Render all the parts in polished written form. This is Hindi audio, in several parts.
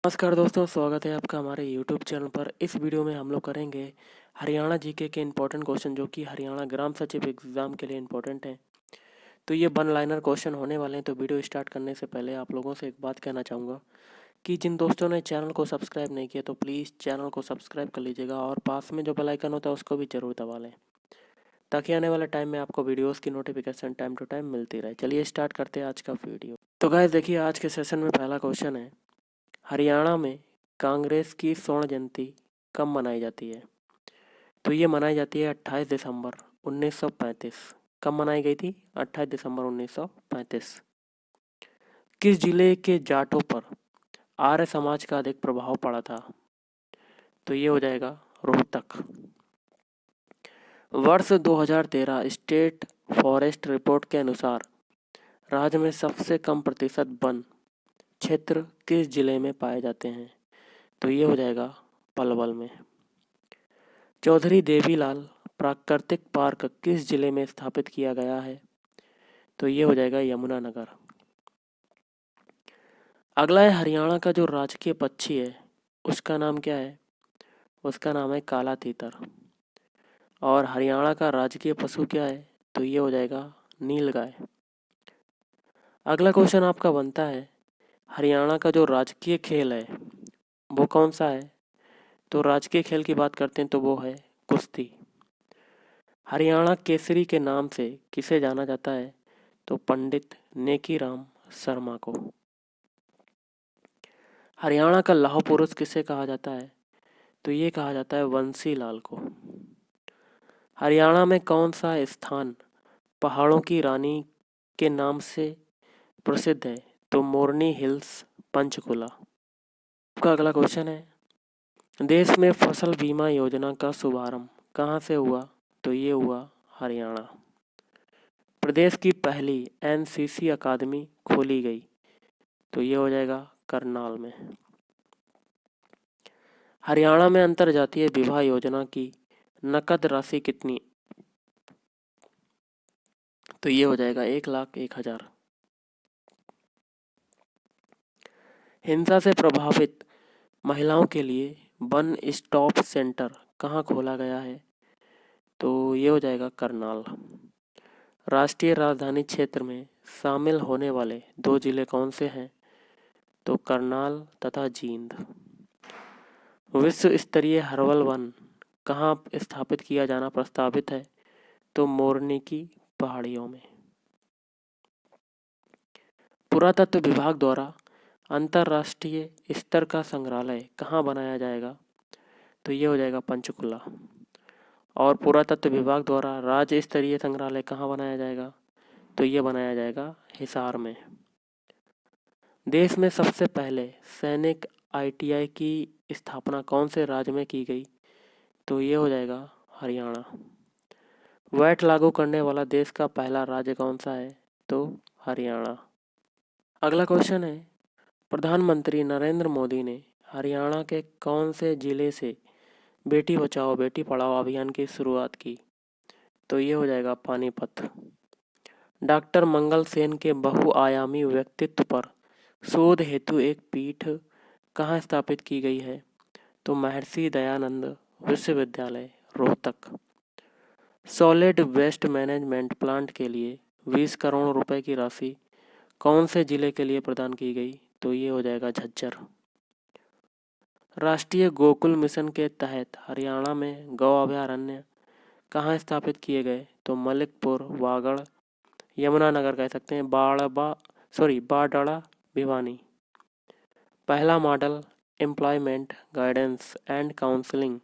नमस्कार दोस्तों, स्वागत है आपका हमारे YouTube चैनल पर। इस वीडियो में हम लोग करेंगे हरियाणा जीके के इम्पोर्टेंट क्वेश्चन जो कि हरियाणा ग्राम सचिव एग्ज़ाम के लिए इम्पोर्टेंट हैं। तो ये वन लाइनर क्वेश्चन होने वाले हैं। तो वीडियो स्टार्ट करने से पहले आप लोगों से एक बात कहना चाहूँगा कि जिन दोस्तों ने चैनल को सब्सक्राइब नहीं किया तो प्लीज़ चैनल को सब्सक्राइब कर लीजिएगा और पास में जो बेल आइकन होता है उसको भी ज़रूर दबा लें, ताकि आने वाले टाइम में आपको वीडियोज़ की नोटिफिकेशन टाइम टू टाइम मिलती रहे। चलिए स्टार्ट करते हैं आज का वीडियो। तो गाइस देखिए, आज के सेशन में पहला क्वेश्चन है, हरियाणा में कांग्रेस की स्वर्ण जयंती कब मनाई जाती है? तो ये मनाई जाती है 28 दिसंबर 1935। कब मनाई गई थी? 28 दिसंबर 1935। किस जिले के जाटों पर आर्य समाज का अधिक प्रभाव पड़ा था? तो ये हो जाएगा रोहतक। वर्ष 2013 स्टेट फॉरेस्ट रिपोर्ट के अनुसार राज्य में सबसे कम प्रतिशत वन क्षेत्र किस जिले में पाए जाते हैं? तो ये हो जाएगा पलवल में। चौधरी देवीलाल प्राकृतिक पार्क किस जिले में स्थापित किया गया है? तो ये हो जाएगा यमुनानगर। अगला है, हरियाणा का जो राजकीय पक्षी है उसका नाम क्या है? उसका नाम है काला तीतर। और हरियाणा का राजकीय पशु क्या है? तो ये हो जाएगा नीलगाय। अगला क्वेश्चन आपका बनता है, हरियाणा का जो राजकीय खेल है वो कौन सा है? तो राजकीय खेल की बात करते हैं तो वो है कुश्ती। हरियाणा केसरी के नाम से किसे जाना जाता है? तो पंडित नेकीराम शर्मा को। हरियाणा का लौह पुरुष किसे कहा जाता है? तो ये कहा जाता है बंसी लाल को। हरियाणा में कौन सा स्थान पहाड़ों की रानी के नाम से प्रसिद्ध है? तो मोरनी हिल्स, पंचकुला। आपका अगला क्वेश्चन है, देश में फसल बीमा योजना का शुभारंभ कहाँ से हुआ? तो ये हुआ हरियाणा। प्रदेश की पहली एनसीसी अकादमी खोली गई? तो ये हो जाएगा करनाल में। हरियाणा में अंतरजातीय विवाह योजना की नकद राशि कितनी? तो ये हो जाएगा 1,01,000। हिंसा से प्रभावित महिलाओं के लिए वन स्टॉप सेंटर कहाँ खोला गया है? तो ये हो जाएगा करनाल। राष्ट्रीय राजधानी क्षेत्र में शामिल होने वाले 2 जिले कौन से हैं? तो करनाल तथा जींद। विश्व स्तरीय हर्बल वन कहाँ स्थापित किया जाना प्रस्तावित है? तो मोरनी की पहाड़ियों में। पुरातत्व विभाग द्वारा अंतर्राष्ट्रीय स्तर का संग्रहालय कहाँ बनाया जाएगा? तो ये हो जाएगा पंचकुला। और पुरातत्व विभाग द्वारा राज्य स्तरीय संग्रहालय कहाँ बनाया जाएगा? तो ये बनाया जाएगा हिसार में। देश में सबसे पहले सैनिक आईटीआई की स्थापना कौन से राज्य में की गई? तो ये हो जाएगा हरियाणा। वैट लागू करने वाला देश का पहला राज्य कौन सा है? तो हरियाणा। अगला क्वेश्चन है, प्रधानमंत्री नरेंद्र मोदी ने हरियाणा के कौन से जिले से बेटी बचाओ बेटी पढ़ाओ अभियान की शुरुआत की? तो ये हो जाएगा पानीपत। डॉक्टर मंगल सेन के बहुआयामी व्यक्तित्व पर शोध हेतु एक पीठ कहाँ स्थापित की गई है? तो महर्षि दयानंद विश्वविद्यालय, Rohtak. Solid waste management plant के लिए 20 करोड़ रुपए की राशि कौन से जिले के लिए प्रदान की गई? तो ये हो जाएगा झज्जर। राष्ट्रीय गोकुल मिशन के तहत हरियाणा में गौ अभयारण्य कहाँ स्थापित किए गए? तो मलिकपुर, वागड़, यमुनानगर कह सकते हैं, बाडड़ा, भिवानी। पहला model employment guidance and counselling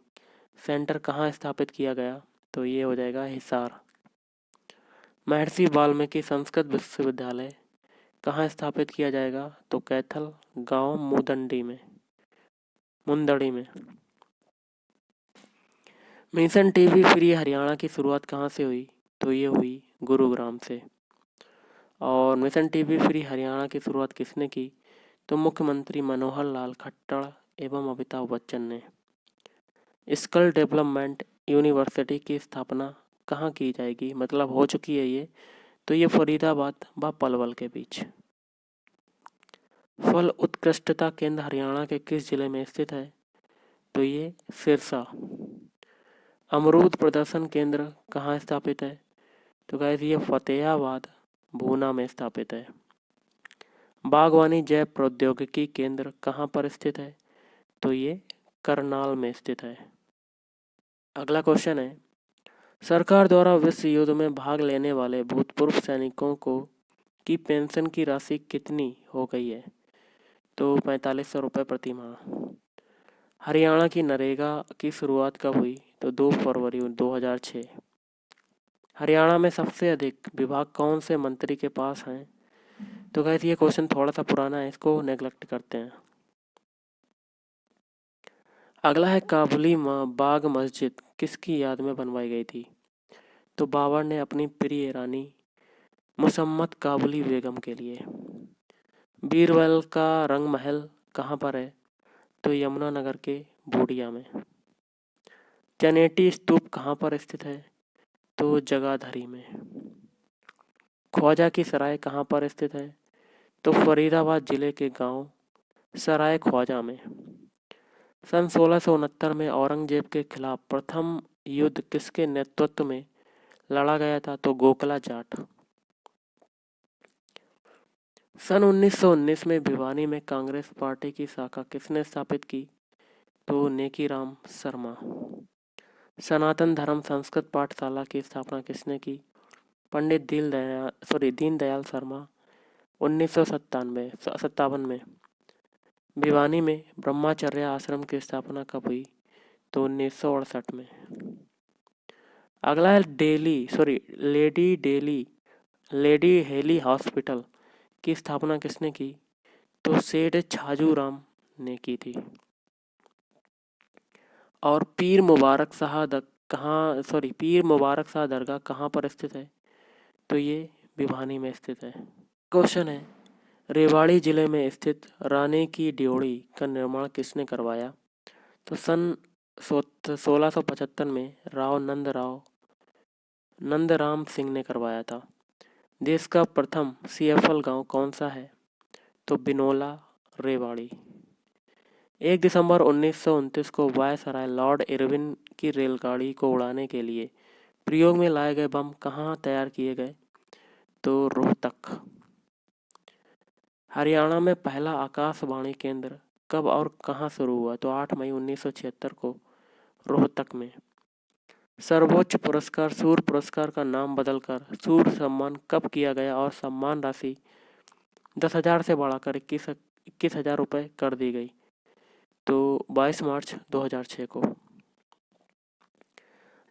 centre कहाँ स्थापित किया गया? तो ये हो जाएगा हिसार। महर्षि वाल्मीकि संस्कृत विश्वविद्यालय कहाँ स्थापित किया जाएगा? तो कैथल गांव मुंदड़ी में। मिशन टीबी फ्री हरियाणा की शुरुआत कहाँ से हुई? तो ये हुई गुरुग्राम से। और मिशन टीबी फ्री हरियाणा की शुरुआत किसने की? तो मुख्यमंत्री मनोहर लाल खट्टर एवं अमिताभ बच्चन ने। स्किल डेवलपमेंट यूनिवर्सिटी की स्थापना कहाँ की जाएगी? मतलब हो चुकी है ये, तो ये फरीदाबाद व पलवल के बीच। फल उत्कृष्टता केंद्र हरियाणा के किस जिले में स्थित है? तो ये सिरसा। अमरूद प्रदर्शन केंद्र कहाँ स्थापित है? तो गाइस ये फतेहाबाद भूना में स्थापित है। बागवानी जैव प्रौद्योगिकी केंद्र कहाँ पर स्थित है? तो ये करनाल में स्थित है। अगला क्वेश्चन है, सरकार द्वारा विश्व युद्ध में भाग लेने वाले भूतपूर्व सैनिकों को की पेंशन की राशि कितनी हो गई है? तो 4500 रुपये प्रति माह। हरियाणा की नरेगा की शुरुआत कब हुई? तो 2 फरवरी 2006। हरियाणा में सबसे अधिक विभाग कौन से मंत्री के पास हैं? तो गाइस ये क्वेश्चन थोड़ा सा पुराना है, इसको नेग्लेक्ट करते हैं। अगला है, काबुली बाग मस्जिद किसकी याद में बनवाई गई थी? तो बाबर ने अपनी प्रिय रानी मुसम्मत काबुली बेगम के लिए। बीरबल का रंग महल कहाँ पर है? तो यमुनानगर के बूडिया में। चनेटी स्तूप कहाँ पर स्थित है? तो जगाधरी में। ख्वाजा की सराय कहाँ पर स्थित है? तो फरीदाबाद जिले के गांव सराय ख्वाजा में। सन 1669 में औरंगजेब के खिलाफ प्रथम युद्ध किसके नेतृत्व में लड़ा गया था? तो गोखला जाट। सन 1919 में भिवानी में कांग्रेस पार्टी की शाखा किसने स्थापित की? तो नेकीराम शर्मा। सनातन धर्म संस्कृत पाठशाला की स्थापना किसने की? पंडित दीनदयाल शर्मा 1957 में। भिवानी में ब्रह्मचर्य आश्रम की स्थापना कब हुई? तो 1968 में। अगला है, लेडी हेली हॉस्पिटल की स्थापना किसने की? तो सेठ छाजूराम ने की थी। और पीर मुबारक शाह दरगाह कहाँ पर स्थित है? तो ये भिवानी में स्थित है। क्वेश्चन है, रेवाड़ी जिले में स्थित रानी की ड्योढ़ी का निर्माण किसने करवाया? तो सन 1675 में राव नंदराम सिंह ने करवाया था। देश का प्रथम सीएफएल गांव कौन सा है? तो बिनोला रेवाड़ी। 1 दिसंबर 1929 को वायसराय लॉर्ड इरविन की रेलगाड़ी को उड़ाने के लिए प्रयोग में लाए गए बम कहाँ तैयार किए गए? तो रोहतक। हरियाणा में पहला आकाशवाणी केंद्र कब और कहाँ शुरू हुआ? तो 8 मई 1976 को रोहतक में। सर्वोच्च पुरस्कार सूर्य पुरस्कार का नाम बदलकर सूर्य सम्मान कब किया गया और सम्मान राशि 10,000 से बढ़ाकर 21,000 रुपये कर दी गई? तो 22 मार्च 2006 को।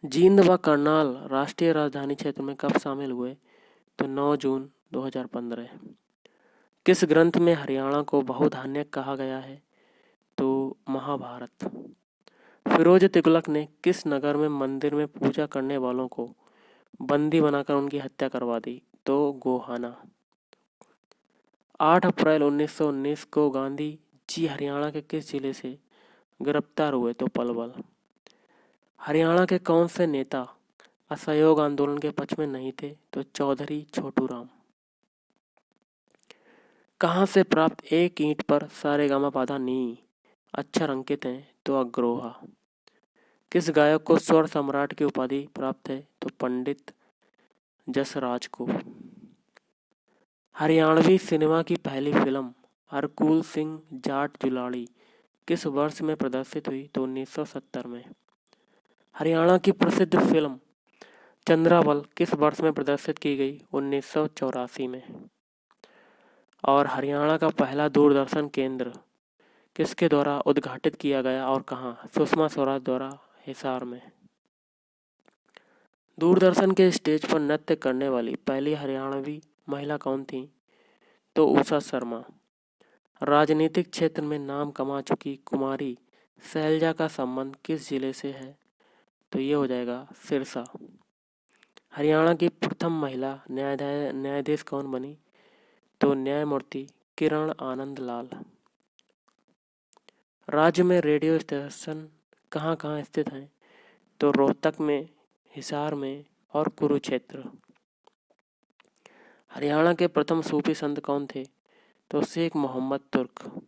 जींद व करनाल राष्ट्रीय राजधानी क्षेत्र में कब शामिल हुए? तो 9 जून 2015। किस ग्रंथ में हरियाणा को बहुधान्य कहा गया है? तो महाभारत। फिरोज तुगलक ने किस नगर में मंदिर में पूजा करने वालों को बंदी बनाकर उनकी हत्या करवा दी? तो गोहाना। 8 अप्रैल 1919 को गांधी जी हरियाणा के किस जिले से गिरफ्तार हुए? तो पलवल। हरियाणा के कौन से नेता असहयोग आंदोलन के पक्ष में नहीं थे? तो चौधरी छोटू राम। कहाँ से प्राप्त एक ईंट पर सारेगामापाधा नी अक्षर अंकित हैं? तो अग्रोहा। किस गायक को स्वर सम्राट की उपाधि प्राप्त है? तो पंडित जसराज को। हरियाणवी सिनेमा की पहली फिल्म हरकुल सिंह जाट जुलाड़ी किस वर्ष में प्रदर्शित हुई? तो 1970 में। हरियाणा की प्रसिद्ध फिल्म चंद्रावल किस वर्ष में प्रदर्शित की गई? 1984 में। और हरियाणा का पहला दूरदर्शन केंद्र किसके द्वारा उद्घाटित किया गया और कहाँ? सुषमा स्वराज द्वारा हिसार में। दूरदर्शन के स्टेज पर नृत्य करने वाली पहली हरियाणवी महिला कौन थी? तो उषा शर्मा। राजनीतिक क्षेत्र में नाम कमा चुकी कुमारी शैलजा का संबंध किस जिले से है? तो ये हो जाएगा सिरसा। हरियाणा की प्रथम महिला न्यायाधीश कौन बनी? तो न्यायमूर्ति किरण आनंद लाल। राज्य में रेडियो स्टेशन कहाँ कहाँ स्थित हैं? तो रोहतक में, हिसार में और कुरुक्षेत्र। हरियाणा के प्रथम सूफी संत कौन थे? तो शेख मोहम्मद तुर्क।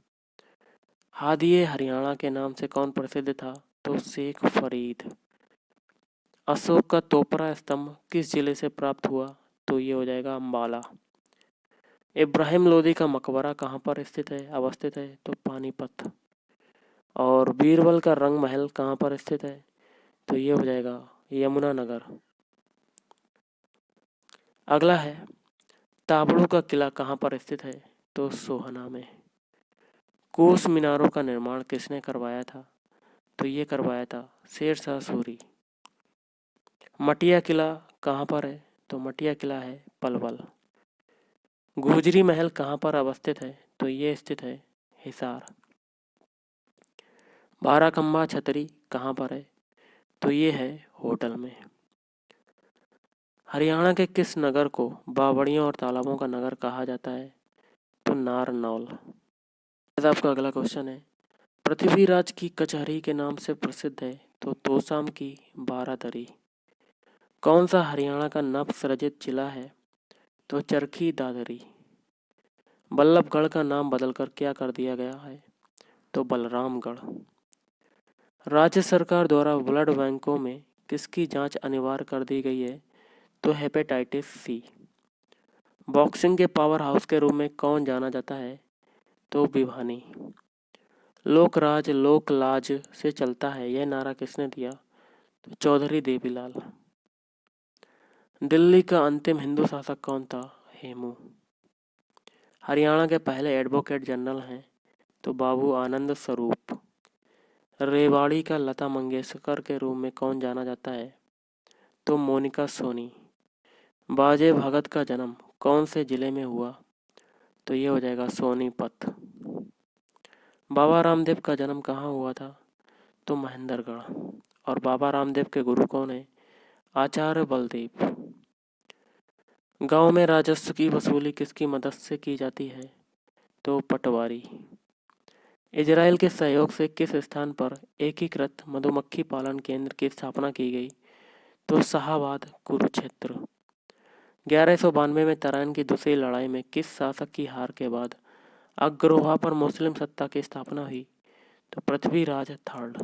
हादिए हरियाणा के नाम से कौन प्रसिद्ध था? तो शेख फरीद। अशोक का तोपरा स्तंभ किस जिले से प्राप्त हुआ? तो ये हो जाएगा अम्बाला। इब्राहिम लोदी का मकबरा कहाँ पर स्थित है, अवस्थित है? तो पानीपत। और बीरबल का रंग महल कहाँ पर स्थित है? तो ये हो जाएगा यमुनानगर। अगला है, ताबड़ू का किला कहाँ पर स्थित है? तो सोहना में। कोस मीनारों का निर्माण किसने करवाया था? तो ये करवाया था शेरशाह सूरी। मटिया किला कहाँ पर है? तो मटिया किला है पलवल। गुजरी महल कहाँ पर अवस्थित है? तो ये स्थित है हिसार। बाराखम्बा छतरी कहाँ पर है? तो ये है होटल में। हरियाणा के किस नगर को बावड़ियों और तालाबों का नगर कहा जाता है? तो नारनौल। आपका अगला क्वेश्चन है, पृथ्वीराज की कचहरी के नाम से प्रसिद्ध है? तो तोसाम की बारादरी। कौन सा हरियाणा का नव सृजित जिला है? तो चरखी दादरी। बल्लभगढ़ का नाम बदलकर क्या कर दिया गया है? तो बलरामगढ़। राज्य सरकार द्वारा ब्लड बैंकों में किसकी जांच अनिवार्य कर दी गई है? तो हेपेटाइटिस सी। बॉक्सिंग के पावर हाउस के रूप में कौन जाना जाता है? तो भिवानी। लोकराज लोक लाज से चलता है, यह नारा किसने दिया? तो चौधरी देवीलाल। दिल्ली का अंतिम हिंदू शासक कौन था? हेमू। हरियाणा के पहले एडवोकेट जनरल हैं? तो बाबू आनंद स्वरूप। रेवाड़ी का लता मंगेशकर के रूप में कौन जाना जाता है? तो मोनिका सोनी। बाजे भगत का जन्म कौन से जिले में हुआ? तो ये हो जाएगा सोनीपत। बाबा रामदेव का जन्म कहाँ हुआ था? तो महेंद्रगढ़। और बाबा रामदेव के गुरु कौन है? आचार्य बलदेव। गांव में राजस्व की वसूली किसकी मदद से की जाती है? तो पटवारी। इजराइल के सहयोग से किस स्थान पर एकीकृत मधुमक्खी पालन केंद्र की स्थापना की गई? तो शाहाबाद कुरुक्षेत्र। 1192 में तराइन की दूसरी लड़ाई में किस शासक की हार के बाद अग्रोहा पर मुस्लिम सत्ता की स्थापना हुई? तो पृथ्वीराज थर्ड।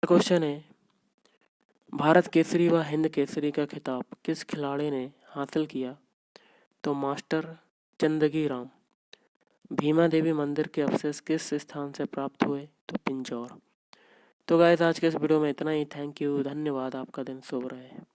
क्वेश्चन है, भारत केसरी व हिंद केसरी का खिताब किस खिलाड़ी ने हासिल किया? तो मास्टर चंदगी राम। भीमा देवी मंदिर के अवशेष किस स्थान से प्राप्त हुए? तो पिंजौर। तो गाइस, आज के इस वीडियो में इतना ही। थैंक यू, धन्यवाद। आपका दिन शुभ रहे।